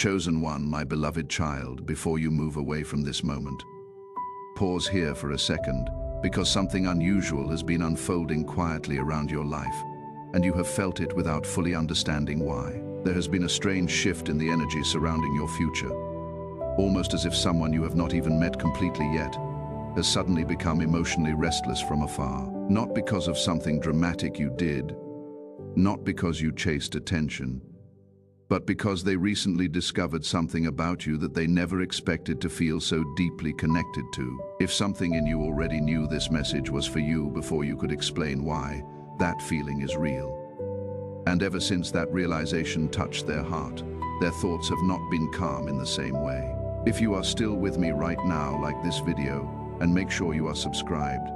Chosen one, my beloved child, before you move away from this moment, pause here for a second, because something unusual has been unfolding quietly around your life, and you have felt it without fully understanding why. There has been a strange shift in the energy surrounding your future, almost as if someone you have not even met completely yet has suddenly become emotionally restless from afar. Not because of something dramatic you did, not because you chased attention, but because they recently discovered something about you that they never expected to feel so deeply connected to. If something in you already knew this message was for you before you could explain why, that feeling is real. And ever since that realization touched their heart, their thoughts have not been calm in the same way. If you are still with me right now, like this video, and make sure you are subscribed,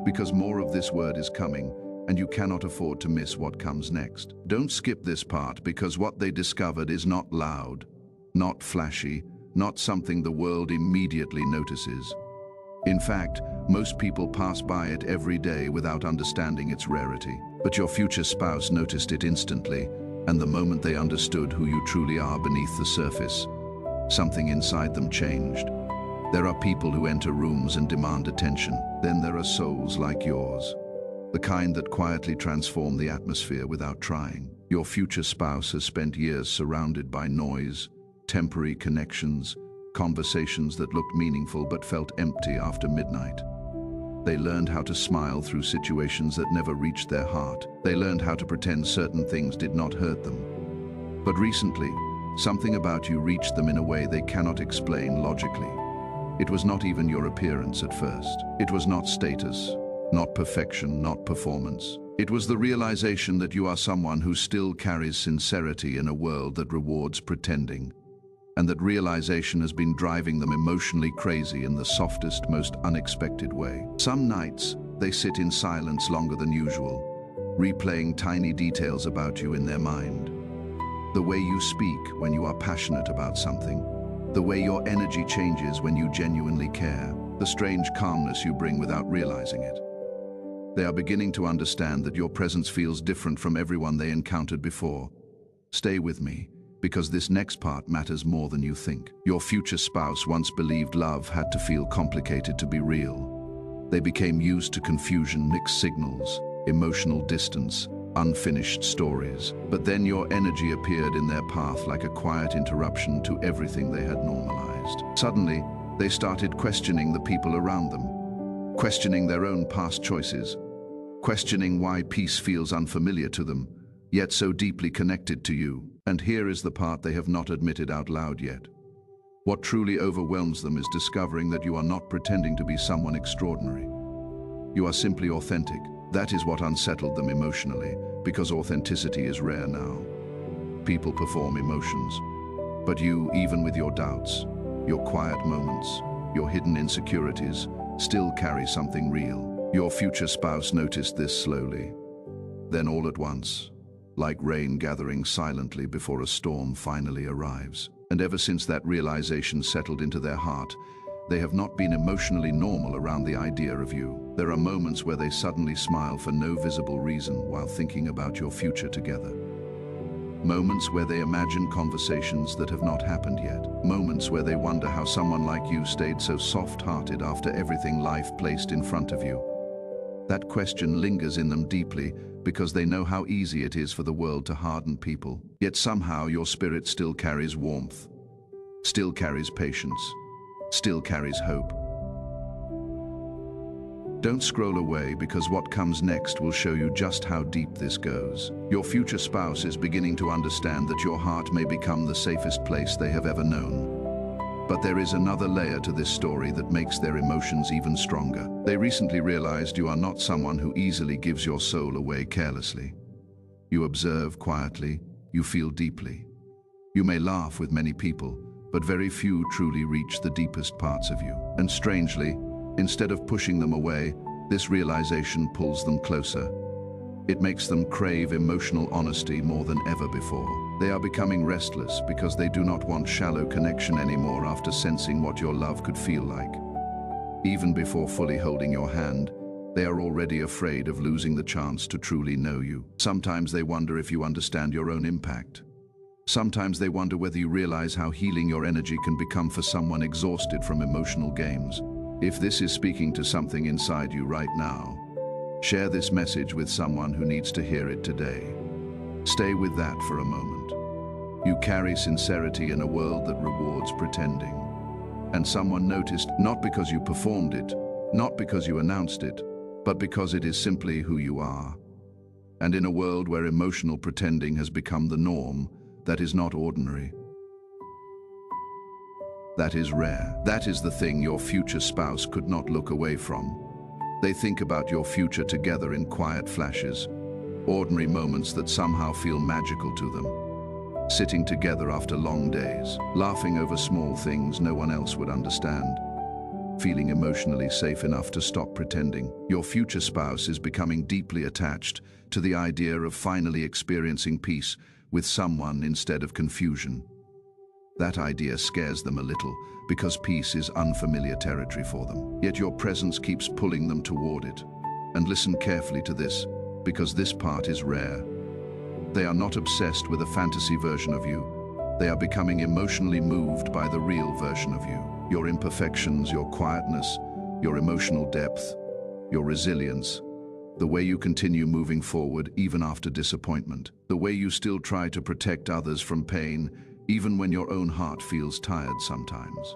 because more of this word is coming, and you cannot afford to miss what comes next. Don't skip this part, because what they discovered is not loud, not flashy, not something the world immediately notices. In fact, most people pass by it every day without understanding its rarity. But your future spouse noticed it instantly, and the moment they understood who you truly are beneath the surface, something inside them changed. There are people who enter rooms and demand attention. Then there are souls like yours, the kind that quietly transform the atmosphere without trying. Your future spouse has spent years surrounded by noise, temporary connections, conversations that looked meaningful but felt empty after midnight. They learned how to smile through situations that never reached their heart. They learned how to pretend certain things did not hurt them. But recently, something about you reached them in a way they cannot explain logically. It was not even your appearance at first. It was not status, not perfection, not performance. It was the realization that you are someone who still carries sincerity in a world that rewards pretending. And that realization has been driving them emotionally crazy in the softest, most unexpected way. Some nights, they sit in silence longer than usual, replaying tiny details about you in their mind. The way you speak when you are passionate about something, the way your energy changes when you genuinely care, the strange calmness you bring without realizing it. They are beginning to understand that your presence feels different from everyone they encountered before. Stay with me, because this next part matters more than you think. Your future spouse once believed love had to feel complicated to be real. They became used to confusion, mixed signals, emotional distance, unfinished stories. But then your energy appeared in their path like a quiet interruption to everything they had normalized. Suddenly, they started questioning the people around them, questioning their own past choices, questioning why peace feels unfamiliar to them, yet so deeply connected to you. And here is the part they have not admitted out loud yet. What truly overwhelms them is discovering that you are not pretending to be someone extraordinary. You are simply authentic. That is what unsettled them emotionally, because authenticity is rare now. People perform emotions, but you, even with your doubts, your quiet moments, your hidden insecurities, still carry something real. Your future spouse noticed this slowly. Then all at once, like rain gathering silently before a storm finally arrives. And ever since that realization settled into their heart, they have not been emotionally normal around the idea of you. There are moments where they suddenly smile for no visible reason while thinking about your future together. Moments where they imagine conversations that have not happened yet. Moments where they wonder how someone like you stayed so soft-hearted after everything life placed in front of you. That question lingers in them deeply because they know how easy it is for the world to harden people. Yet somehow your spirit still carries warmth, still carries patience, still carries hope. Don't scroll away, because what comes next will show you just how deep this goes. Your future spouse is beginning to understand that your heart may become the safest place they have ever known. But there is another layer to this story that makes their emotions even stronger. They recently realized you are not someone who easily gives your soul away carelessly. You observe quietly, you feel deeply. You may laugh with many people, but very few truly reach the deepest parts of you. And strangely, instead of pushing them away, this realization pulls them closer. It makes them crave emotional honesty more than ever before. They are becoming restless because they do not want shallow connection anymore after sensing what your love could feel like. Even before fully holding your hand, they are already afraid of losing the chance to truly know you. Sometimes they wonder if you understand your own impact. Sometimes they wonder whether you realize how healing your energy can become for someone exhausted from emotional games. If this is speaking to something inside you right now, share this message with someone who needs to hear it today. Stay with that for a moment. You carry sincerity in a world that rewards pretending. And someone noticed, not because you performed it, not because you announced it, but because it is simply who you are. And in a world where emotional pretending has become the norm, that is not ordinary. That is rare. That is the thing your future spouse could not look away from. They think about your future together in quiet flashes, ordinary moments that somehow feel magical to them. Sitting together after long days, laughing over small things no one else would understand. Feeling emotionally safe enough to stop pretending. Your future spouse is becoming deeply attached to the idea of finally experiencing peace with someone instead of confusion. That idea scares them a little because peace is unfamiliar territory for them. Yet your presence keeps pulling them toward it. And listen carefully to this, because this part is rare. They are not obsessed with a fantasy version of you. They are becoming emotionally moved by the real version of you. Your imperfections, your quietness, your emotional depth, your resilience, the way you continue moving forward even after disappointment, the way you still try to protect others from pain, even when your own heart feels tired sometimes.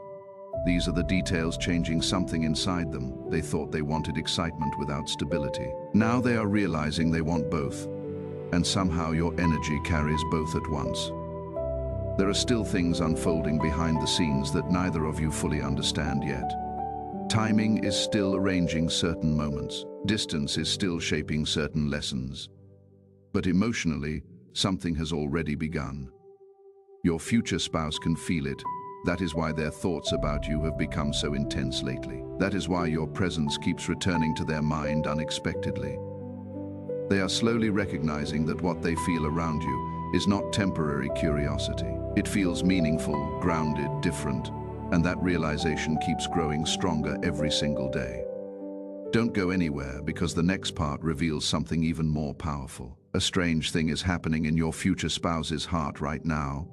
These are the details changing something inside them. They thought they wanted excitement without stability. Now they are realizing they want both. And somehow your energy carries both at once. There are still things unfolding behind the scenes that neither of you fully understand yet. Timing is still arranging certain moments. Distance is still shaping certain lessons. But emotionally, something has already begun. Your future spouse can feel it. That is why their thoughts about you have become so intense lately. That is why your presence keeps returning to their mind unexpectedly. They are slowly recognizing that what they feel around you is not temporary curiosity. It feels meaningful, grounded, different, and that realization keeps growing stronger every single day. Don't go anywhere, because the next part reveals something even more powerful. A strange thing is happening in your future spouse's heart right now.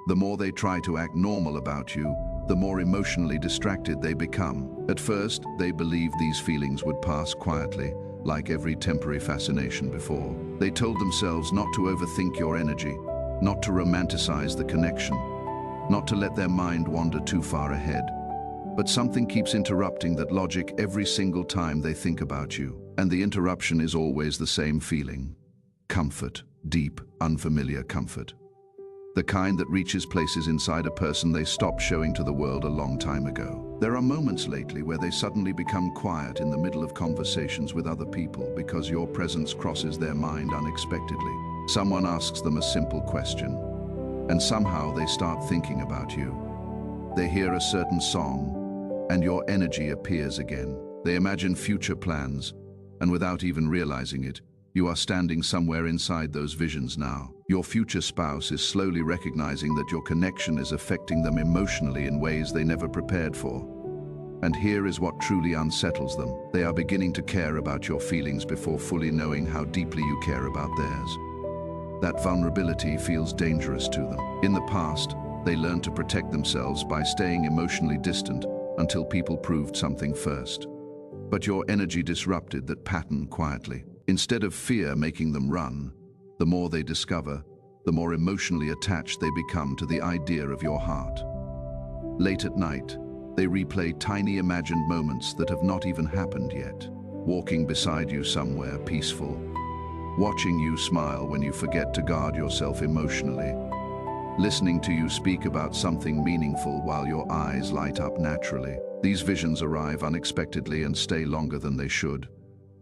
The more they try to act normal about you, the more emotionally distracted they become. At first, they believed these feelings would pass quietly, like every temporary fascination before. They told themselves not to overthink your energy, not to romanticize the connection, not to let their mind wander too far ahead. But something keeps interrupting that logic every single time they think about you. And the interruption is always the same feeling. Comfort, deep, unfamiliar comfort. The kind that reaches places inside a person they stopped showing to the world a long time ago. There are moments lately where they suddenly become quiet in the middle of conversations with other people because your presence crosses their mind unexpectedly. Someone asks them a simple question, and somehow they start thinking about you. They hear a certain song, and your energy appears again. They imagine future plans, and without even realizing it, you are standing somewhere inside those visions now. Your future spouse is slowly recognizing that your connection is affecting them emotionally in ways they never prepared for. And here is what truly unsettles them. They are beginning to care about your feelings before fully knowing how deeply you care about theirs. That vulnerability feels dangerous to them. In the past, they learned to protect themselves by staying emotionally distant until people proved something first. But your energy disrupted that pattern quietly. Instead of fear making them run, the more they discover, the more emotionally attached they become to the idea of your heart. Late at night, they replay tiny imagined moments that have not even happened yet. Walking beside you somewhere peaceful, watching you smile when you forget to guard yourself emotionally, listening to you speak about something meaningful while your eyes light up naturally. These visions arrive unexpectedly and stay longer than they should.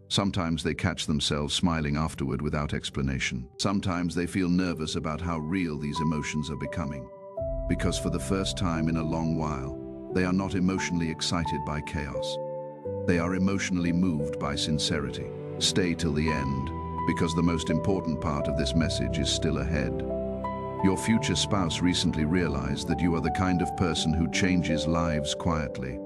Sometimes they catch themselves smiling afterward without explanation. Sometimes they feel nervous about how real these emotions are becoming. Because for the first time in a long while, they are not emotionally excited by chaos. They are emotionally moved by sincerity. Stay till the end, because the most important part of this message is still ahead. Your future spouse recently realized that you are the kind of person who changes lives quietly.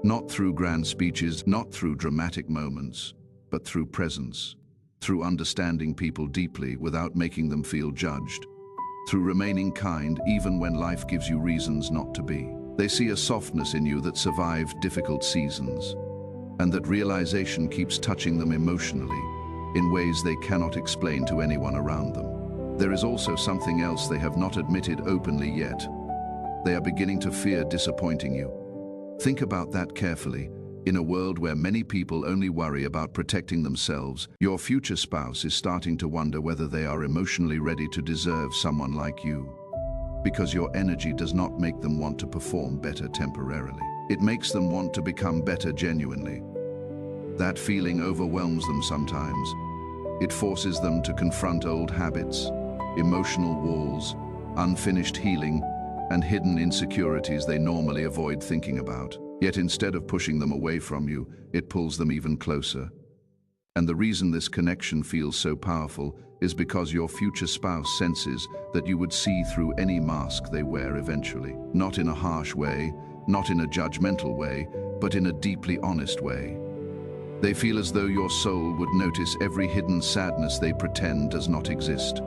Not through grand speeches, not through dramatic moments, but through presence, through understanding people deeply without making them feel judged. through remaining kind even when life gives you reasons not to be. They see a softness in you that survived difficult seasons, and that realization keeps touching them emotionally in ways they cannot explain to anyone around them. There is also something else they have not admitted openly yet. They are beginning to fear disappointing you. Think about that carefully. In a world where many people only worry about protecting themselves, your future spouse is starting to wonder whether they are emotionally ready to deserve someone like you. Because your energy does not make them want to perform better temporarily. It makes them want to become better genuinely. That feeling overwhelms them sometimes. It forces them to confront old habits, emotional walls, unfinished healing, and hidden insecurities they normally avoid thinking about. Yet instead of pushing them away from you, it pulls them even closer. And the reason this connection feels so powerful is because your future spouse senses that you would see through any mask they wear eventually. Not in a harsh way, not in a judgmental way, but in a deeply honest way. They feel as though your soul would notice every hidden sadness they pretend does not exist,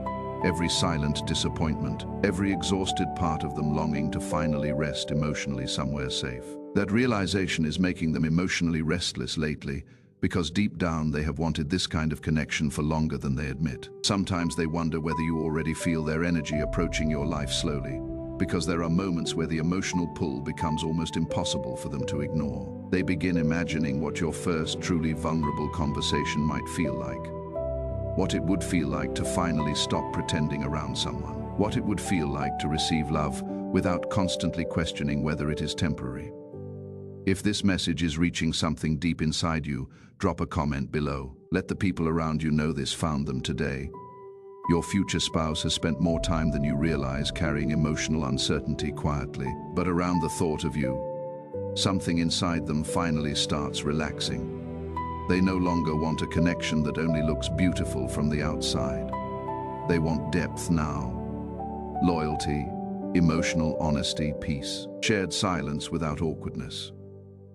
every silent disappointment, every exhausted part of them longing to finally rest emotionally somewhere safe. That realization is making them emotionally restless lately, because deep down they have wanted this kind of connection for longer than they admit. Sometimes they wonder whether you already feel their energy approaching your life slowly, because there are moments where the emotional pull becomes almost impossible for them to ignore. They begin imagining what your first truly vulnerable conversation might feel like. What it would feel like to finally stop pretending around someone. What it would feel like to receive love without constantly questioning whether it is temporary. If this message is reaching something deep inside you, drop a comment below. Let the people around you know this found them today. Your future spouse has spent more time than you realize carrying emotional uncertainty quietly, but around the thought of you, something inside them finally starts relaxing. They no longer want a connection that only looks beautiful from the outside. They want depth now. Loyalty, emotional honesty, peace, shared silence without awkwardness.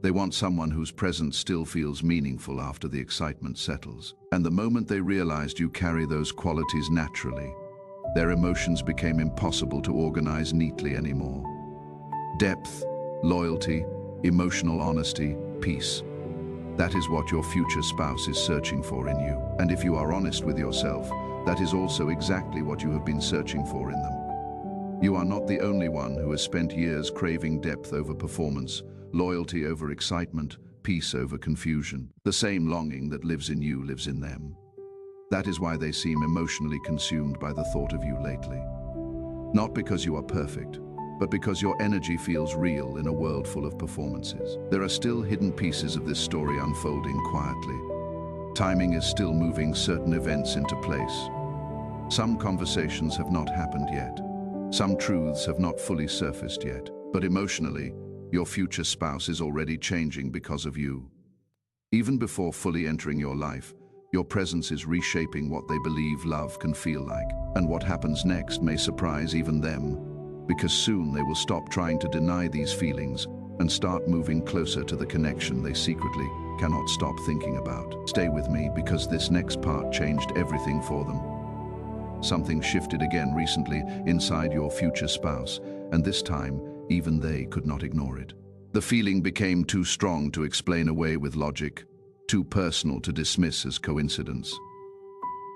They want someone whose presence still feels meaningful after the excitement settles. And the moment they realized you carry those qualities naturally, their emotions became impossible to organize neatly anymore. Depth, loyalty, emotional honesty, peace. That is what your future spouse is searching for in you. And if you are honest with yourself, that is also exactly what you have been searching for in them. You are not the only one who has spent years craving depth over performance, loyalty over excitement, peace over confusion. The same longing that lives in you lives in them. That is why they seem emotionally consumed by the thought of you lately. Not because you are perfect, but because your energy feels real in a world full of performances. There are still hidden pieces of this story unfolding quietly. Timing is still moving certain events into place. Some conversations have not happened yet. Some truths have not fully surfaced yet. But emotionally, your future spouse is already changing because of you. Even before fully entering your life, your presence is reshaping what they believe love can feel like. And what happens next may surprise even them, because soon they will stop trying to deny these feelings and start moving closer to the connection they secretly cannot stop thinking about. Stay with me, because this next part changed everything for them. Something shifted again recently inside your future spouse, and this time, even they could not ignore it. The feeling became too strong to explain away with logic, too personal to dismiss as coincidence.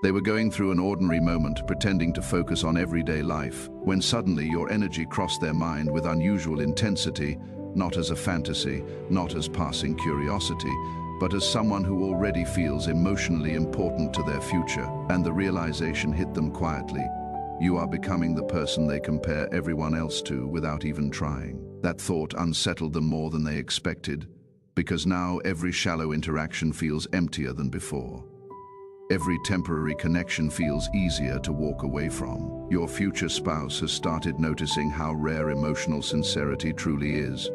They were going through an ordinary moment, pretending to focus on everyday life, when suddenly your energy crossed their mind with unusual intensity, not as a fantasy, not as passing curiosity, but as someone who already feels emotionally important to their future. And the realization hit them quietly. You are becoming the person they compare everyone else to without even trying. That thought unsettled them more than they expected, because now every shallow interaction feels emptier than before. Every temporary connection feels easier to walk away from. Your future spouse has started noticing how rare emotional sincerity truly is.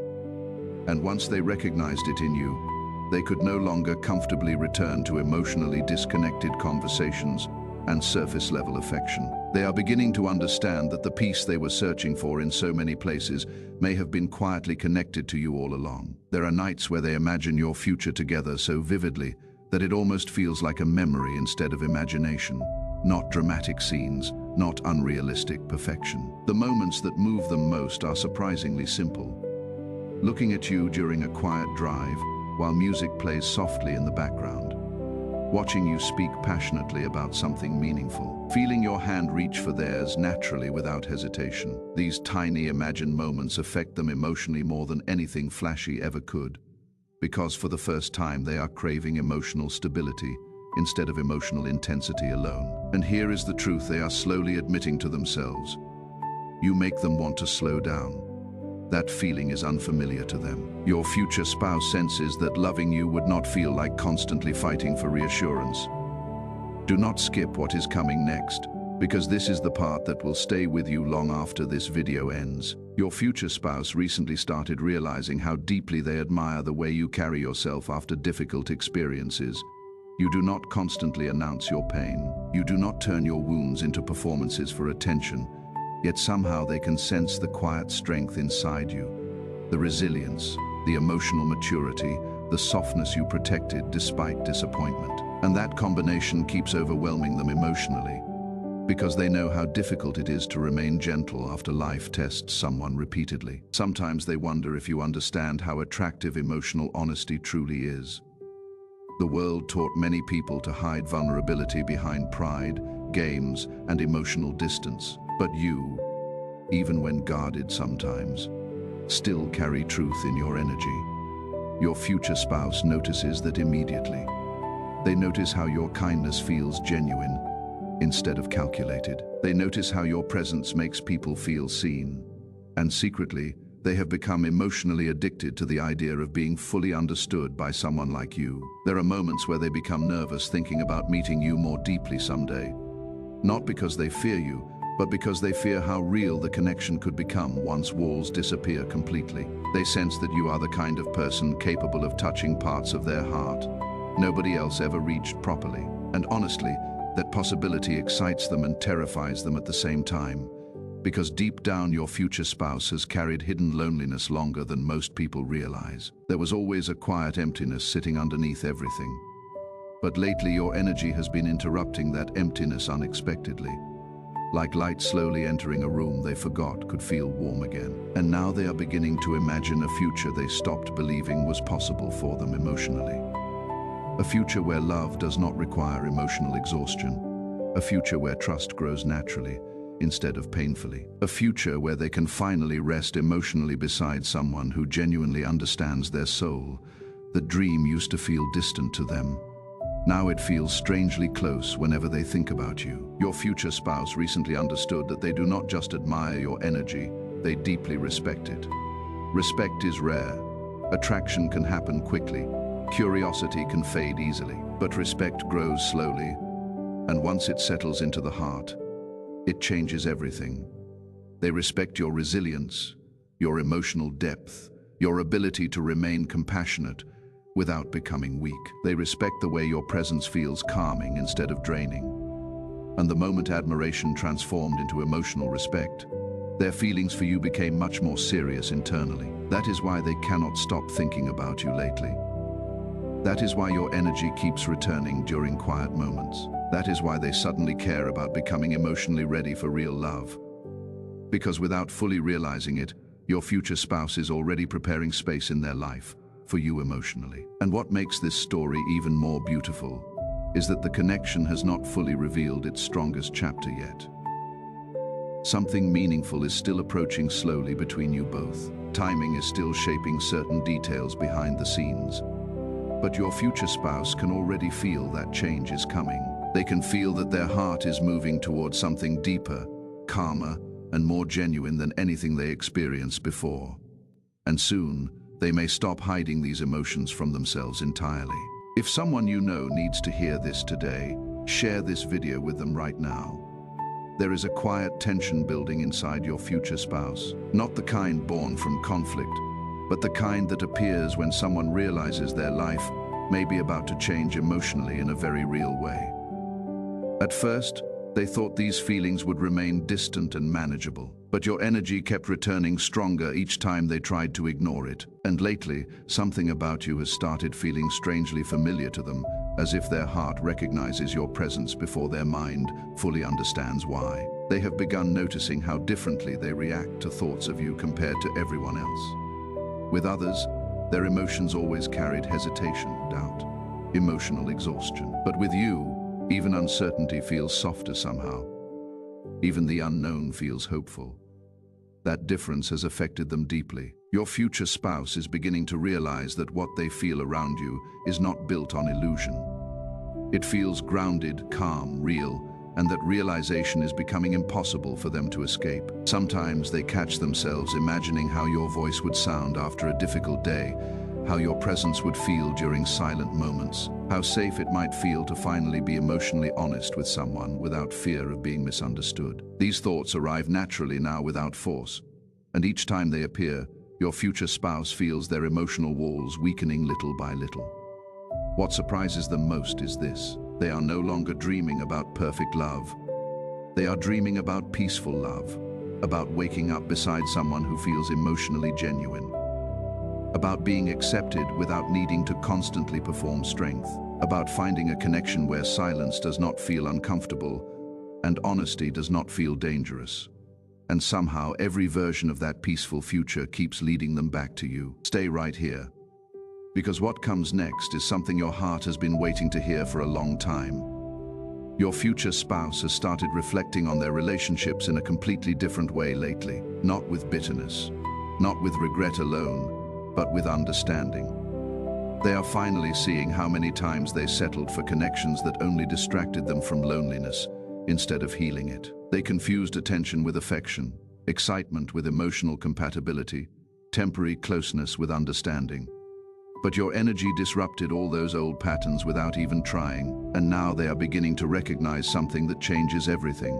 And once they recognized it in you, they could no longer comfortably return to emotionally disconnected conversations and surface-level affection. They are beginning to understand that the peace they were searching for in so many places may have been quietly connected to you all along. There are nights where they imagine your future together so vividly that it almost feels like a memory instead of imagination. not dramatic scenes, not unrealistic perfection. The moments that move them most are surprisingly simple. Looking at you during a quiet drive, while music plays softly in the background. Watching you speak passionately about something meaningful. Feeling your hand reach for theirs naturally without hesitation. These tiny imagined moments affect them emotionally more than anything flashy ever could. Because for the first time they are craving emotional stability instead of emotional intensity alone. And here is the truth they are slowly admitting to themselves. You make them want to slow down. That feeling is unfamiliar to them. Your future spouse senses that loving you would not feel like constantly fighting for reassurance. Do not skip what is coming next, because this is the part that will stay with you long after this video ends. Your future spouse recently started realizing how deeply they admire the way you carry yourself after difficult experiences. You do not constantly announce your pain. You do not turn your wounds into performances for attention. Yet somehow they can sense the quiet strength inside you, the resilience, the emotional maturity, the softness you protected despite disappointment. And that combination keeps overwhelming them emotionally, because they know how difficult it is to remain gentle after life tests someone repeatedly. Sometimes they wonder if you understand how attractive emotional honesty truly is. The world taught many people to hide vulnerability behind pride, games, and emotional distance. But you, even when guarded sometimes, still carry truth in your energy. Your future spouse notices that immediately. They notice how your kindness feels genuine instead of calculated. They notice how your presence makes people feel seen. And secretly, they have become emotionally addicted to the idea of being fully understood by someone like you. There are moments where they become nervous thinking about meeting you more deeply someday. Not because they fear you, but because they fear how real the connection could become once walls disappear completely. They sense that you are the kind of person capable of touching parts of their heart nobody else ever reached properly. And honestly, that possibility excites them and terrifies them at the same time, because deep down your future spouse has carried hidden loneliness longer than most people realize. There was always a quiet emptiness sitting underneath everything. But lately your energy has been interrupting that emptiness unexpectedly. Like light slowly entering a room they forgot could feel warm again. And now they are beginning to imagine a future they stopped believing was possible for them emotionally. A future where love does not require emotional exhaustion. A future where trust grows naturally instead of painfully. A future where they can finally rest emotionally beside someone who genuinely understands their soul. The dream used to feel distant to them. Now it feels strangely close whenever they think about you. Your future spouse recently understood that they do not just admire your energy, they deeply respect it. Respect is rare. Attraction can happen quickly. Curiosity can fade easily. But respect grows slowly, and once it settles into the heart, it changes everything. They respect your resilience, your emotional depth, your ability to remain compassionate without becoming weak. They respect the way your presence feels calming instead of draining. And the moment admiration transformed into emotional respect, their feelings for you became much more serious internally. That is why they cannot stop thinking about you lately. That is why your energy keeps returning during quiet moments. That is why they suddenly care about becoming emotionally ready for real love. Because without fully realizing it, your future spouse is already preparing space in their life for you emotionally. And what makes this story even more beautiful is that the connection has not fully revealed its strongest chapter yet. Something meaningful is still approaching slowly between you both. Timing is still shaping certain details behind the scenes. But your future spouse can already feel that change is coming. They can feel that their heart is moving towards something deeper, calmer, and more genuine than anything they experienced before. And soon, they may stop hiding these emotions from themselves entirely. If someone you know needs to hear this today, share this video with them right now. There is a quiet tension building inside your future spouse, not the kind born from conflict, but the kind that appears when someone realizes their life may be about to change emotionally in a very real way. At first, they thought these feelings would remain distant and manageable, but your energy kept returning stronger each time they tried to ignore it. And lately, something about you has started feeling strangely familiar to them, as if their heart recognizes your presence before their mind fully understands why. They have begun noticing how differently they react to thoughts of you compared to everyone else. With others, their emotions always carried hesitation, doubt, emotional exhaustion. But with you, even uncertainty feels softer somehow. Even the unknown feels hopeful. That difference has affected them deeply. Your future spouse is beginning to realize that what they feel around you is not built on illusion. It feels grounded, calm, real, and that realization is becoming impossible for them to escape. Sometimes they catch themselves imagining how your voice would sound after a difficult day, how your presence would feel during silent moments, how safe it might feel to finally be emotionally honest with someone without fear of being misunderstood. These thoughts arrive naturally now without force, and each time they appear, your future spouse feels their emotional walls weakening little by little. What surprises them most is this: they are no longer dreaming about perfect love. They are dreaming about peaceful love, about waking up beside someone who feels emotionally genuine, about being accepted without needing to constantly perform strength, about finding a connection where silence does not feel uncomfortable and honesty does not feel dangerous. And somehow every version of that peaceful future keeps leading them back to you. Stay right here, because what comes next is something your heart has been waiting to hear for a long time. Your future spouse has started reflecting on their relationships in a completely different way lately, not with bitterness, not with regret alone, but with understanding. They are finally seeing how many times they settled for connections that only distracted them from loneliness instead of healing it. They confused attention with affection, excitement with emotional compatibility, temporary closeness with understanding. But your energy disrupted all those old patterns without even trying, and now they are beginning to recognize something that changes everything.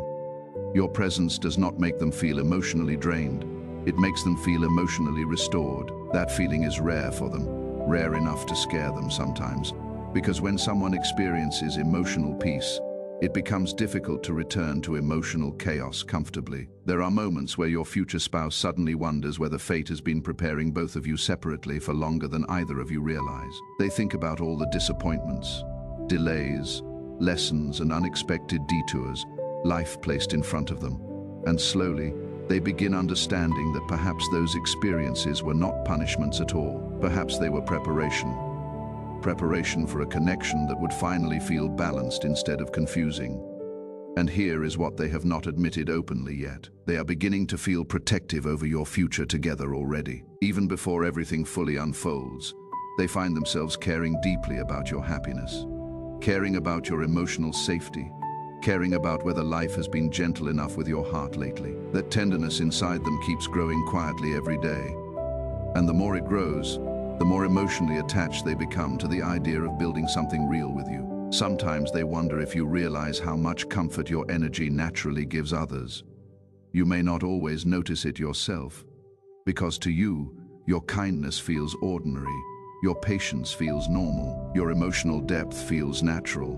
Your presence does not make them feel emotionally drained. It makes them feel emotionally restored. That feeling is rare for them, rare enough to scare them sometimes, because when someone experiences emotional peace, it becomes difficult to return to emotional chaos comfortably. There are moments where your future spouse suddenly wonders whether fate has been preparing both of you separately for longer than either of you realize. They think about all the disappointments, delays, lessons, and unexpected detours life placed in front of them. And slowly, they begin understanding that perhaps those experiences were not punishments at all. Perhaps they were preparation for a connection that would finally feel balanced instead of confusing. And here is what they have not admitted openly yet. They are beginning to feel protective over your future together already. Even before everything fully unfolds, they find themselves caring deeply about your happiness, caring about your emotional safety, caring about whether life has been gentle enough with your heart lately. That tenderness inside them keeps growing quietly every day. And the more it grows, the more emotionally attached they become to the idea of building something real with you. Sometimes they wonder if you realize how much comfort your energy naturally gives others. You may not always notice it yourself, because to you, your kindness feels ordinary, your patience feels normal, your emotional depth feels natural.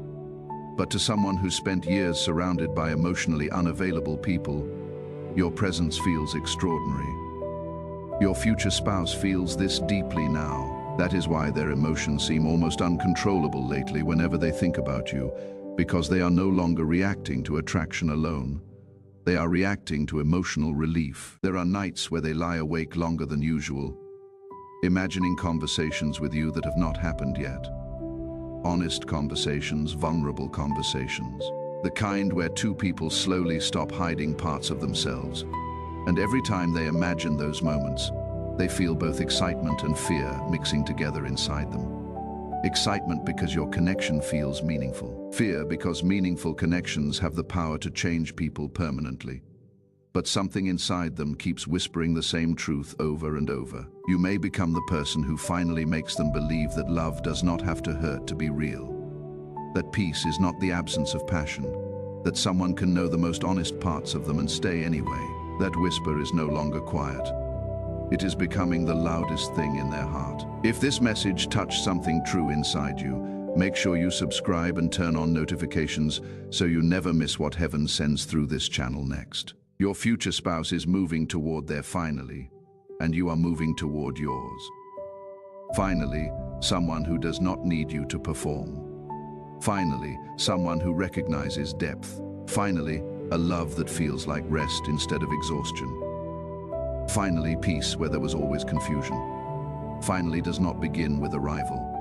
But to someone who spent years surrounded by emotionally unavailable people, your presence feels extraordinary. Your future spouse feels this deeply now. That is why their emotions seem almost uncontrollable lately whenever they think about you, because they are no longer reacting to attraction alone. They are reacting to emotional relief. There are nights where they lie awake longer than usual, imagining conversations with you that have not happened yet. Honest conversations, vulnerable conversations. The kind where two people slowly stop hiding parts of themselves. And every time they imagine those moments, they feel both excitement and fear mixing together inside them. Excitement because your connection feels meaningful. Fear because meaningful connections have the power to change people permanently. But something inside them keeps whispering the same truth over and over. You may become the person who finally makes them believe that love does not have to hurt to be real. That peace is not the absence of passion. That someone can know the most honest parts of them and stay anyway. That whisper is no longer quiet. It is becoming the loudest thing in their heart. If this message touched something true inside you, make sure you subscribe and turn on notifications so you never miss what heaven sends through this channel next. Your future spouse is moving toward their finally, and you are moving toward yours. Finally, someone who does not need you to perform. Finally, someone who recognizes depth. Finally, a love that feels like rest instead of exhaustion. Finally, peace where there was always confusion. Finally does not begin with arrival.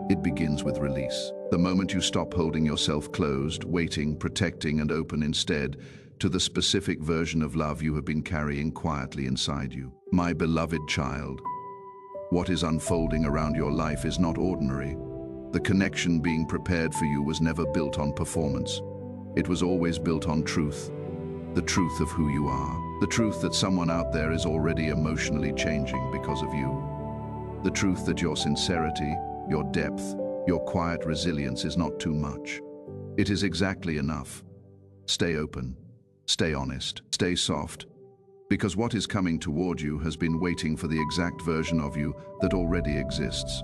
It begins with release. The moment you stop holding yourself closed, waiting, protecting, and open instead to the specific version of love you have been carrying quietly inside you. My beloved child, what is unfolding around your life is not ordinary. The connection being prepared for you was never built on performance. It was always built on truth. The truth of who you are. The truth that someone out there is already emotionally changing because of you. The truth that your sincerity, your depth, your quiet resilience is not too much. It is exactly enough. Stay open, stay honest, stay soft, because what is coming toward you has been waiting for the exact version of you that already exists,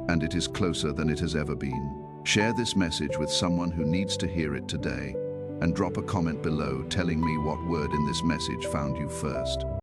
and it is closer than it has ever been. Share this message with someone who needs to hear it today, and drop a comment below telling me what word in this message found you first.